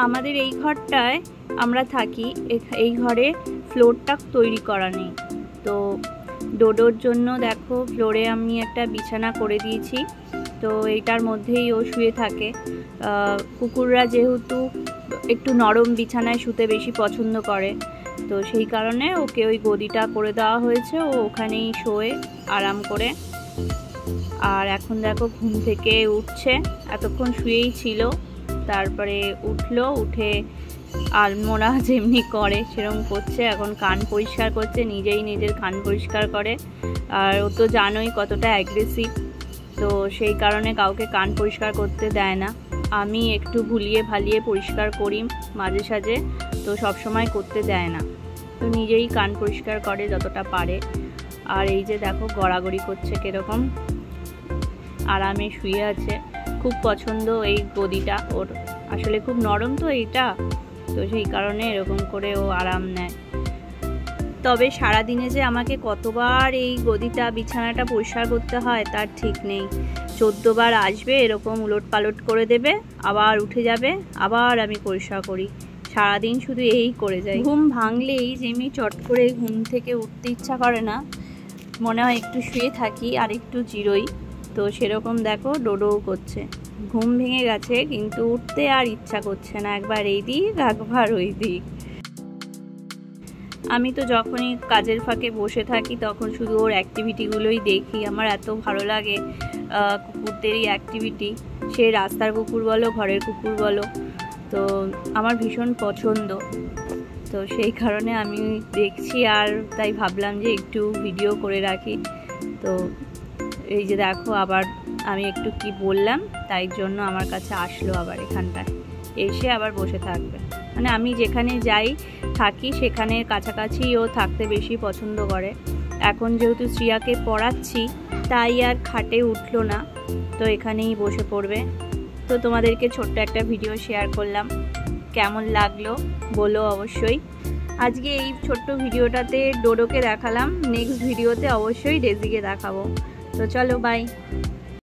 আমাদের এই ঘরটায় আমরা থাকি, এই ঘরে ফ্লোরটা তৈরি করা নেই। তো ডোডোর জন্য দেখো ফ্লোরে আমি একটা বিছানা করে দিয়েছি। তো এইটার মধ্যেই ও শুয়ে থাকে। কুকুররা যেহেতু একটু নরম বিছানায় শুতে বেশি পছন্দ করে, তো সেই কারণে ওকে ওই গদিটা করে দেওয়া হয়েছে। ও ওখানেই শোয়ে আরাম করে। আর এখন দেখো ঘুম থেকে উঠছে, এতক্ষণ শুয়েই ছিল, তারপরে উঠলো, উঠে আলমোড়া যেমনি করে সেরকম করছে। এখন কান পরিষ্কার করছে, নিজেই নিজের কান পরিষ্কার করে। আর ও তো জানোই কতটা অ্যাগ্রেসিভ, তো সেই কারণে কাউকে কান পরিষ্কার করতে দেয় না। আমি একটু ভুলিয়ে ভালিয়ে পরিষ্কার করি মাঝে সাঝে, তো সব সময় করতে দেয় না। তো নিজেই কান পরিষ্কার করে যতটা পারে। আর এই যে দেখো গড়াগড়ি করছে কিরকম, আরামে শুয়ে আছে। খুব পছন্দ এই গদিটা ওর, আসলে খুব নরম তো এইটা, তো সেই কারণে এরকম করে ও আরাম নেয়। তবে সারাদিনে যে আমাকে কতবার এই গদিটা বিছানাটা পরিষ্কার করতে হয় তার ঠিক নেই। 14 বার আসবে, এরকম উলট পালট করে দেবে, আবার উঠে যাবে, আবার আমি পরিষ্কার করি। সারাদিন শুধু এই করে যাই। ঘুম ভাঙলেই যেমনি চট করে ঘুম থেকে উঠতে ইচ্ছা করে না, মনে হয় একটু শুয়ে থাকি আর একটু জিরোই। তো সেরকম দেখো ডোডো করছে, ঘুম ভেঙে গেছে কিন্তু উঠতে আর ইচ্ছা করছে না, একবার এই দিক একবার ওই দিক। আমি তো যখনই কাজের ফাঁকে বসে থাকি তখন শুধু ওর অ্যাক্টিভিটিগুলোই দেখি। আমার এত ভালো লাগে কুকুরদেরই অ্যাক্টিভিটি, সে রাস্তার কুকুর বলো ঘরের কুকুর বলো, তো আমার ভীষণ পছন্দ। তো সেই কারণে আমি দেখছি, আর তাই ভাবলাম যে একটু ভিডিও করে রাখি। তো এই যে দেখো আবার আমি একটু কি বললাম, তাই জন্য আমার কাছে আসলো, আবার এখানটায় এসে আবার বসে থাকবে। মানে আমি যেখানে যাই থাকি সেখানে কাছাকাছি ও থাকতে বেশি পছন্দ করে। এখন যেহেতু শ্রিয়াকে পড়াচ্ছি তাই আর খাটে উঠলো না, তো এখানেই বসে পড়বে। তো তোমাদেরকে ছোট্ট একটা ভিডিও শেয়ার করলাম, কেমন লাগলো বলো অবশ্যই। আজকে এই ছোট্ট ভিডিওটাতে ডোডোকে দেখালাম, নেক্সট ভিডিওতে অবশ্যই ডেজিকে দেখাবো। তো চলো বাই।